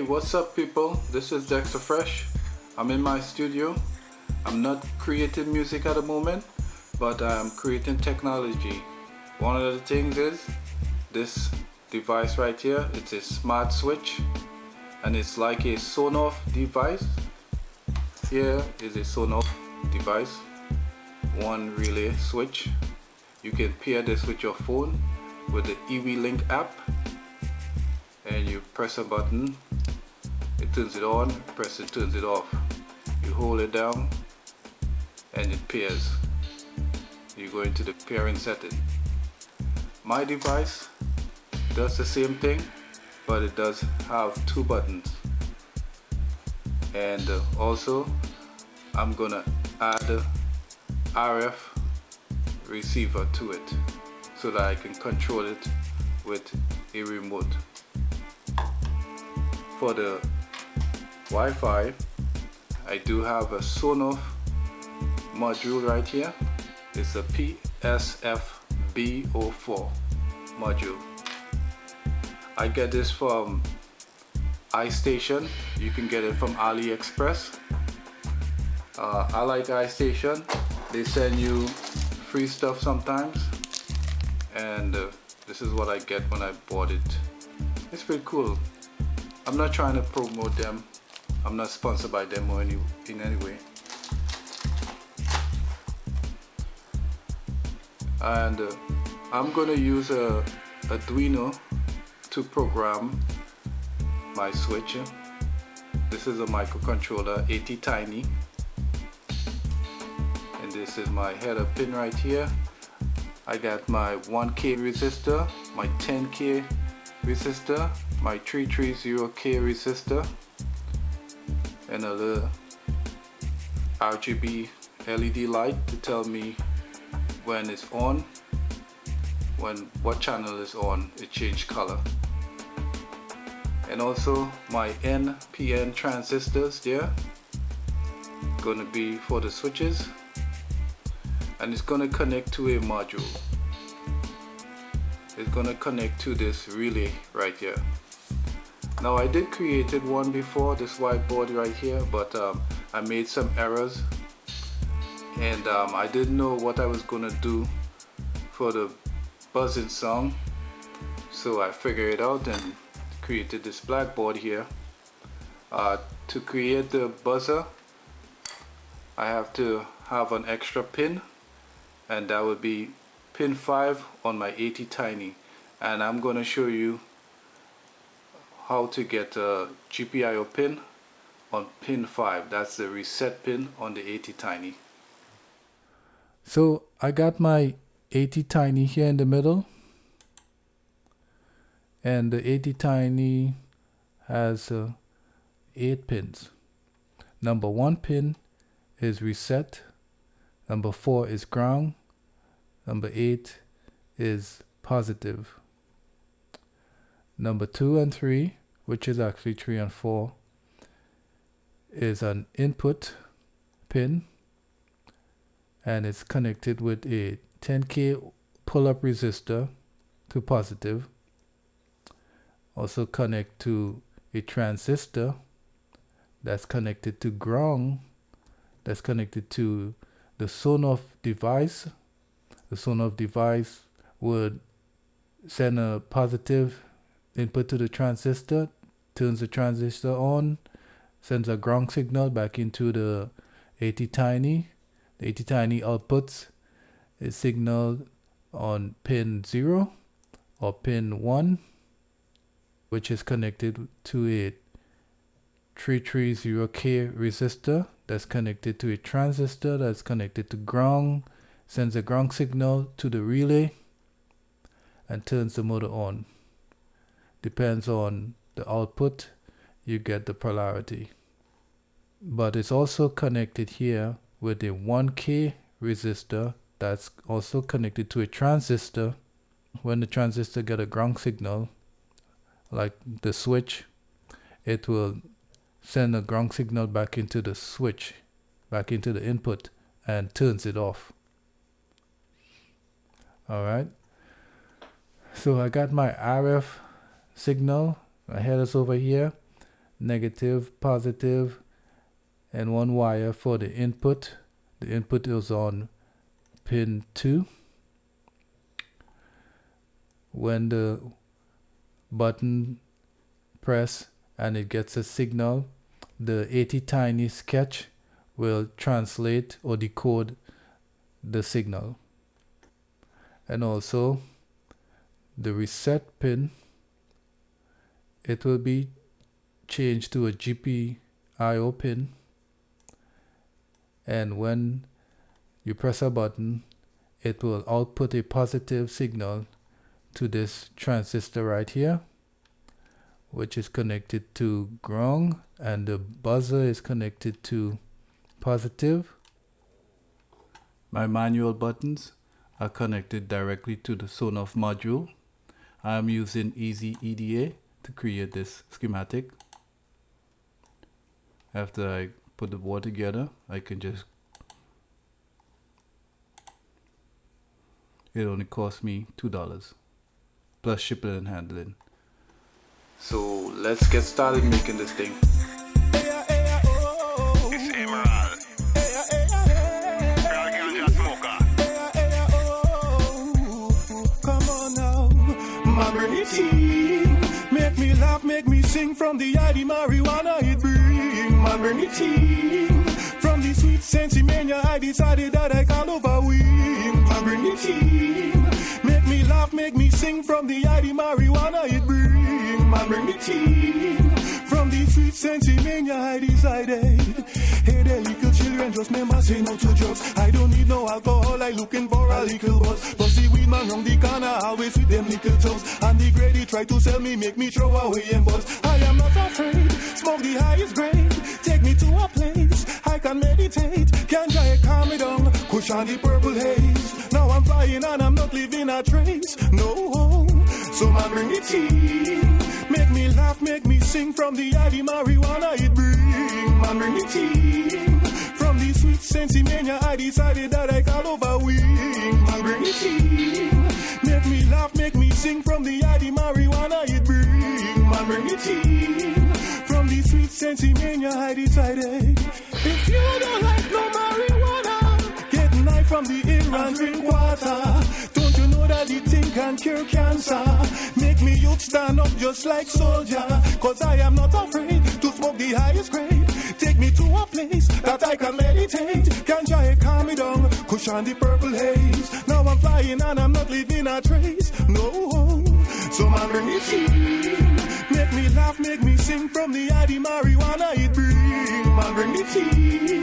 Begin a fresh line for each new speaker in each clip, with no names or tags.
What's up people? This is Dexter Fresh. I'm in my studio. I'm not creating music at the moment, but I'm creating technology. One of the things is this device right here. It's a smart switch and it's like a Sonoff device. Here is a Sonoff device, one relay switch. You can pair this with your phone with the EV-Link app, and you press a button, it turns it on, press it, turns it off. You hold it down and it pairs. You go into the pairing setting. My device does the same thing, but it does have two buttons. And also I'm gonna add a RF receiver to it so that I can control it with a remote. For the Wi-Fi, I do have a Sonoff module right here. It's a PSFB04 module. I get this from iStation. You can get it from AliExpress. I like iStation. They send you free stuff sometimes, and this is what I get when I bought it. It's pretty cool. I'm not trying to promote them. I'm not sponsored by them or in any way. And I'm gonna use a Arduino to program my switch. This is a microcontroller, Attiny, and this is my header pin right here. I got my 1K resistor, my 10K resistor, my 330K resistor, and a little RGB LED light to tell me when it's on, what channel is on, it changed color. And also my NPN transistors there, gonna be for the switches, and it's gonna connect to a module. It's gonna connect to this relay right here. Now I did created one before, this whiteboard right here, but I made some errors, and I didn't know what I was gonna do for the buzzing song, so I figured it out and created this blackboard here. To create the buzzer, I have to have an extra pin, and that would be pin 5 on my Attiny, and I'm going to show you how to get a GPIO pin on pin 5. That's the reset pin on the Attiny. So I got my Attiny here in the middle, and the Attiny has 8 pins. Number 1 pin is reset, number 4 is ground, number 8 is positive. Number 2 and 3, which is actually 3 and 4, is an input pin, and it's connected with a 10K pull-up resistor to positive. Also connect to a transistor that's connected to ground, that's connected to the Sonoff device. The Sonoff device would send a positive input to the transistor, turns the transistor on, sends a ground signal back into the Attiny. The Attiny outputs a signal on pin 0 or pin 1, which is connected to a 330K resistor that's connected to a transistor that's connected to ground, sends a ground signal to the relay, and turns the motor on. Depends on the output, you get the polarity. But it's also connected here with a 1K resistor that's also connected to a transistor. When the transistor get a ground signal, like the switch, it will send a ground signal back into the switch, back into the input, and turns it off. Alright, so I got my RF signal, my headers over here. negative, positive, and one wire for the input. The input is on pin 2. When the button press and it gets a signal, the Attiny sketch will translate or decode the signal. And also the reset pin, it will be changed to a GPIO pin, and when you press a button, it will output a positive signal to this transistor right here, which is connected to ground, and the buzzer is connected to positive. My manual buttons are connected directly to the Sonoff module. I am using Easy EDA to create this schematic. After I put the board together, I can just, it only cost me $2 plus shipping and handling. So let's get started making this thing.
It's Emerald. Girl, ganja smoker.
Come on now, my brainy tea. Make me laugh, make me sing from the ID marijuana it bring. My brainy tea. From the sweet sensey mania, I decided that I can't overwhelm. My brainy tea. Make me laugh, make me sing from the ID marijuana it bring. My brainy tea. From the sweet sensey mania, I decided. Hey there, little children, just remember say no to drugs. I don't need no alcohol, I looking for a little buzz. But the weed man round the corner, always with them little tongues. And the grade try to sell me, make me throw away and buzz. I am not afraid, smoke the highest grade. Take me to a place, I can meditate. Can't try to calm me down, cushion the purple haze. Now I'm flying and I'm not leaving a trace. No, so man bring the tea. Make me laugh, make me sing from the ID marijuana it bring. Man bring the tea. From the sweet sensey mania, I decided that I can't overwhelm. Man bring the tea. Make me laugh, make me sing from the ID marijuana it bring. Man bring the tea. From the sweet sensey mania, I decided. If you don't like no marijuana, get knife from the air and drink water. Don't you know that the thing can cure cancer? Make me youth stand up just like soldier. Cause I am not afraid to smoke the highest grade. Take me to a place that I can meditate. Can try to calm me down, cushion the purple haze. Now I'm flying and I'm not leaving a trace. No, so man bring me tea. Make me laugh, make me sing from the ID marijuana it bring. Man bring me tea.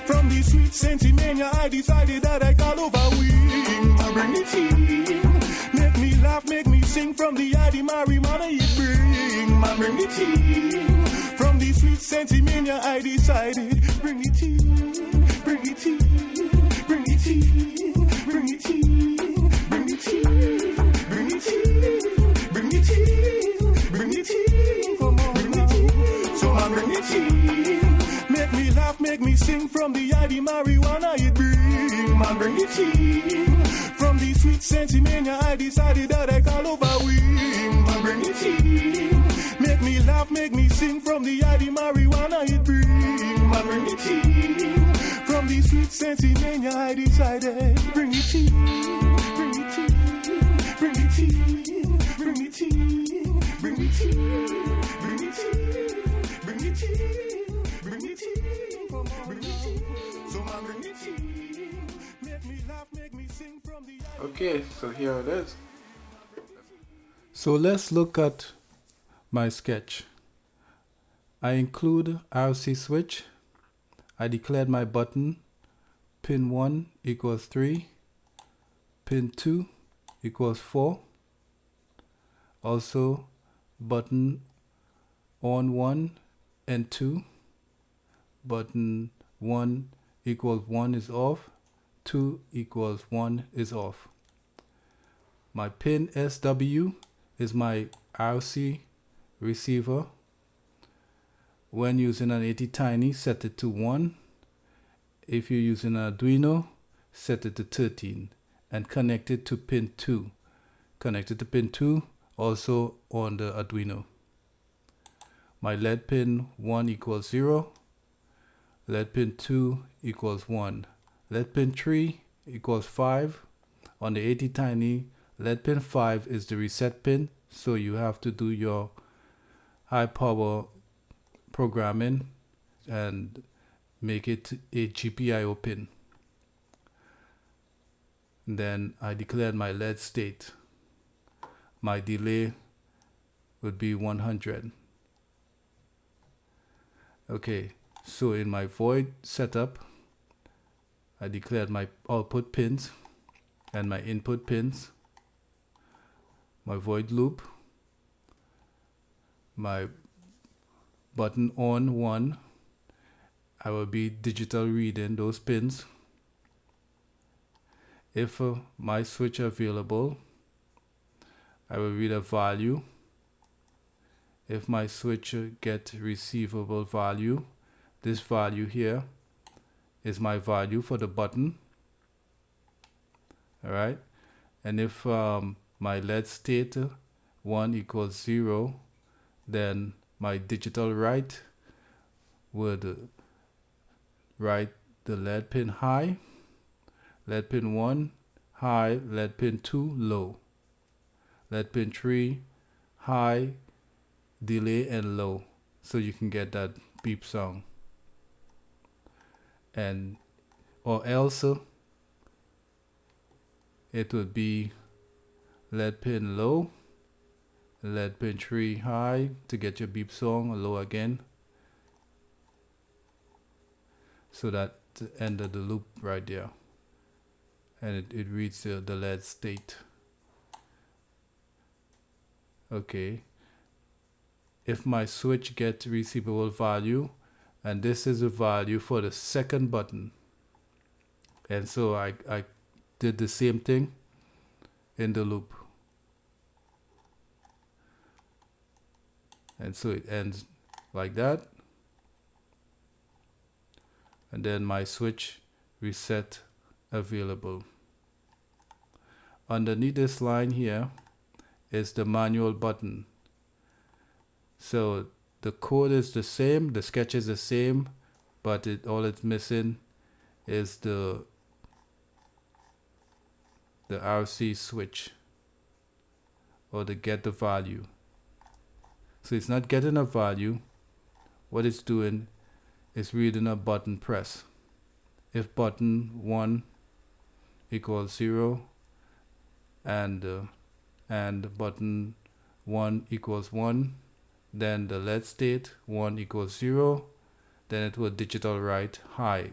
From the sweet sensey mania, I decided that I can't overwhelm. Man bring me tea. Make me laugh, make me sing from the ID marijuana it bring. Man bring me tea. From the sweet sensey mania, I decided. Bring it tea, bring it tea, bring it tea, bring it tea, bring it tea, bring it tea, bring it tea, bring it tea, come on, bring it tea. So I bring it tea. Make me laugh, make me sing from the ID marijuana it bring. Man bring it tea. From the sweet sensey mania, I decided that I can't overwhelm. Man bring it tea. Make me laugh, make me sing from the ID marijuana it bring. Man bring it tea. From the sweet sensey mania, I decided. Bring it tea, bring it tea, bring it tea, bring it tea, bring it tea, bring it tea, bring it tea, bring it tea, come on, bring it tea. So man bring it tea. Make me laugh, make me sing from the ID.
Okay, so here it is. So let's look at my sketch. I include RC switch. I declared my button pin 1 equals 3, pin 2 equals 4. Also button on 1 and 2. Button 1 equals 1 is off, 2 equals 1 is off. My pin SW is my RC receiver. When using an Attiny, set it to 1. If you're using an Arduino, set it to 13 and connect it to pin 2. Connect it to pin 2 also on the Arduino. my LED pin 1 equals 0, LED pin 2 equals 1, LED pin 3 equals 5. On the Attiny, LED pin 5 is the reset pin, so you have to do your high power programming and make it a GPIO pin. Then I declared my LED state. My delay would be 100. Okay, so in my void setup, I declared my output pins and my input pins, my void loop, my button on 1, I will be digital reading those pins. If my switch available, I will read a value. If my switch get receivable value, this value here is my value for the button. Alright, and if my LED state 1 equals 0, then my digital write would write the LED pin high, LED pin 1 high, LED pin 2 low, LED pin 3 high, delay and low, so you can get that beep sound. And or else it would be LED pin low, LED pin 3 high to get your beep song, low again. So that end of the loop right there. And it reads the LED state. Okay. If my switch gets receivable value, and this is a value for the second button. And so I did the same thing in the loop. And so it ends like that. And then my switch reset available. Underneath this line here is the manual button. So the code is the same, the sketch is the same, but all it's missing is the RC switch, or the get the value. So it's not getting a value. What it's doing is reading a button press. If button 1 equals 0 and button 1 equals 1, then the LED state 1 equals 0, then it will digital write high.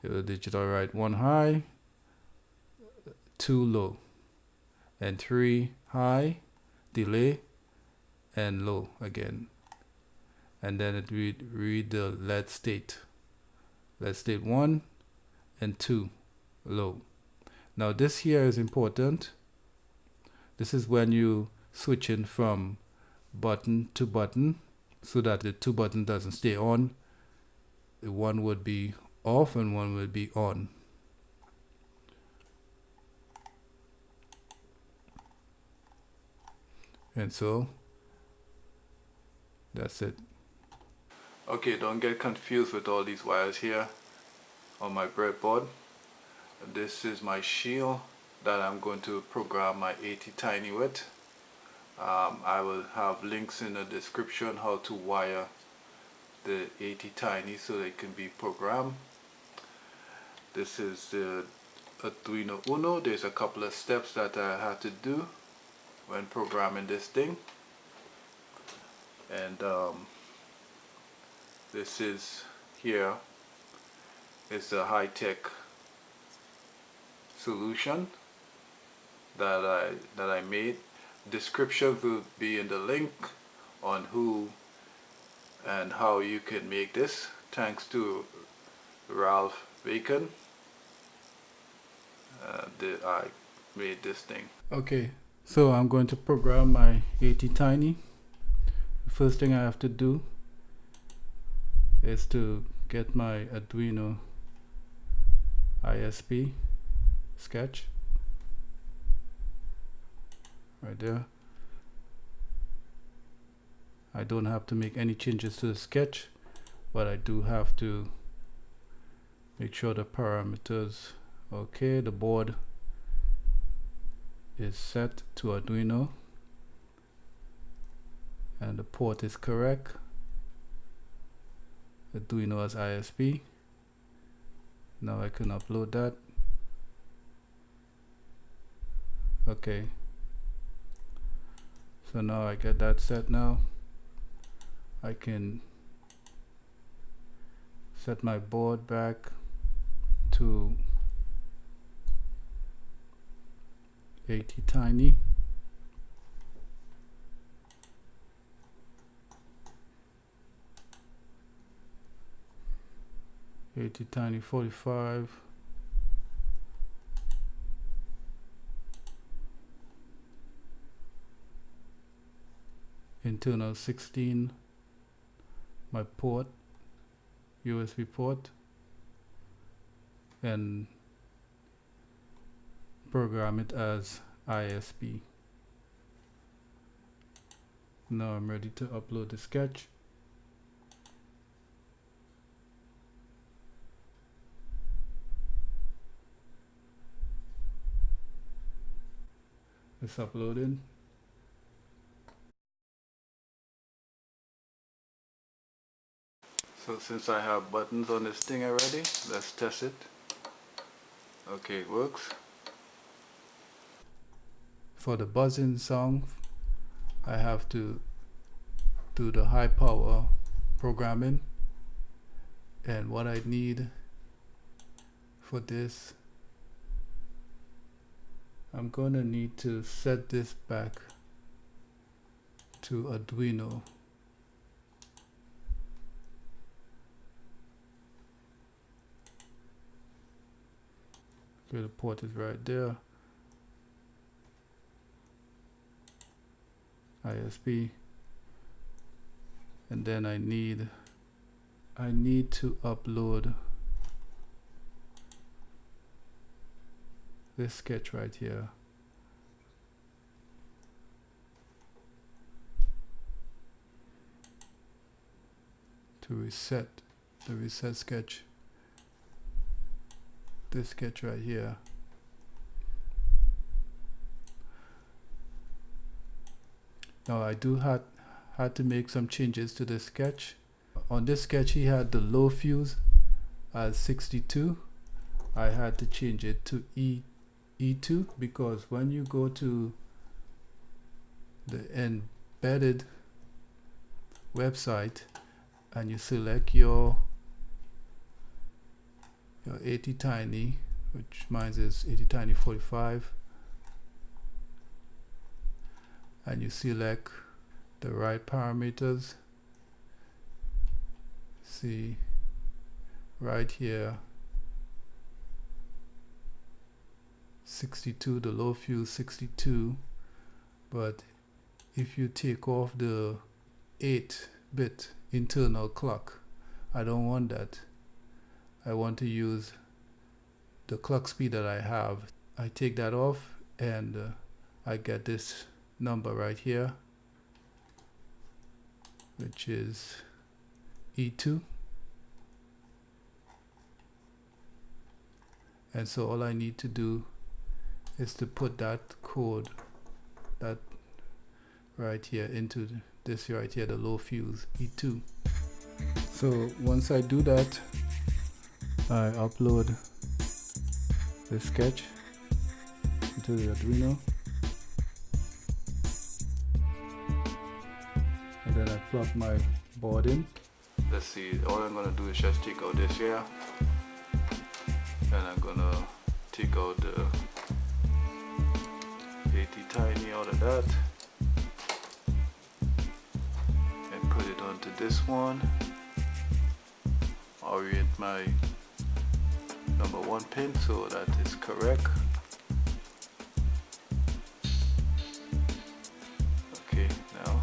It will digital write 1 high, 2 low, and 3 high, delay, and low again. And then it read the LED state 1 and 2 low. Now this here is important. This is when you switching from button to button, so that the two buttons doesn't stay on. One would be off and one would be on. And so that's it. Okay, don't get confused with all these wires here on my breadboard. This is my shield that I'm going to program my Attiny with. I will have links in the description how to wire the Attiny so they can be programmed. This is the Arduino Uno. There's a couple of steps that I had to do when programming this thing. And this is here is a high-tech solution that I made. Description will be in the link on who and how you can make this. Thanks to Ralph Bacon, I made this thing. Okay, so I'm going to program my Attiny. The first thing I have to do is to get my Arduino ISP sketch right there. I don't have to make any changes to the sketch, but I do have to make sure the parameters okay. The board is set to Arduino and the port is correct. Arduino as ISP. Now I can upload that. Okay, so now I get that set. Now I can set my board back to Attiny. Attiny 45. Internal 16. My port, USB port, and program it as ISP. Now I'm ready to upload the sketch. It's uploading. So since I have buttons on this thing already, let's test it. Okay, it works. For the buzzing sound, I have to do the high power programming, and what I need for this, I'm gonna need to set this back to Arduino. Okay, the port is right there. ISP, and then I need to upload this sketch right here. To reset the reset sketch. This sketch right here. Now I do had to make some changes to the sketch. On this sketch he had the low fuse as 62. I had to change it to E2 because when you go to the embedded website and you select your Attiny, which mine is Attiny 45, and you select the right parameters, see right here 62, the low fuse 62, but if you take off the 8-bit internal clock, I don't want that. I want to use the clock speed that I have. I take that off and I get this number right here, which is E2. And so all I need to do is to put that code, that right here, into this right here, the low fuse E2. So once I do that, I upload the sketch into the Arduino, and then I plug my board in. Let's see, all I'm gonna do is just take out this here, and I'm gonna take out the Attiny out of that and put it onto this one. Orient my number 1 pin so that is correct. Okay, now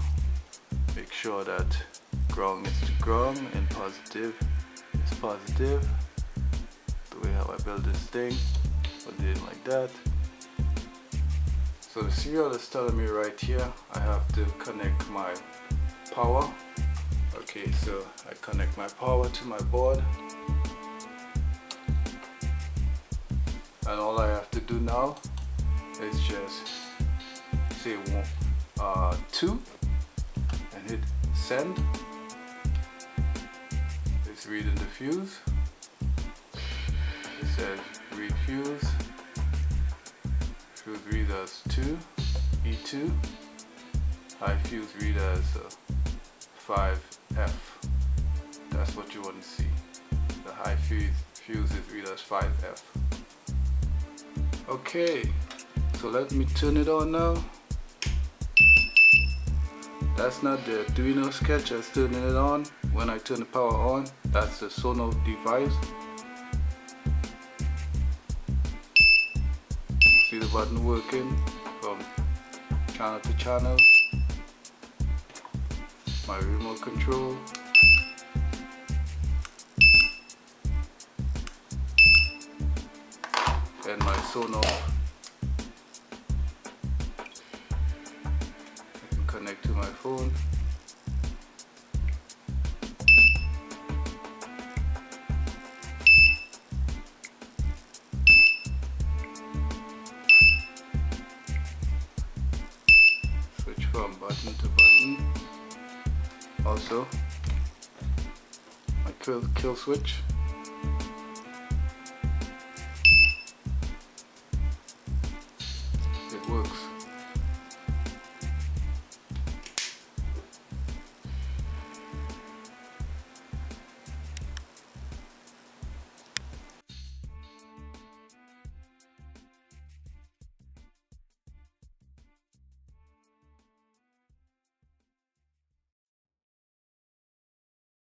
make sure that ground is to ground and positive is positive. The way how I build this thing, put it in like that. So the serial is telling me right here I have to connect my power. Okay, so I connect my power to my board, and all I have to do now is just say 2 and hit send. It's reading the fuse. It says read fuse. Fuse read as 2, E2. High fuse read as 5F. That's what you want to see. The high fuse is read as 5F. Okay, so let me turn it on now. That's not the Arduino sketch that's turning it on. When I turn the power on, that's the Sonoff device. See the button working from channel to channel. My remote control. And my Sonoff. I can connect to my phone. Switch from button to button. Also, my kill switch. It works.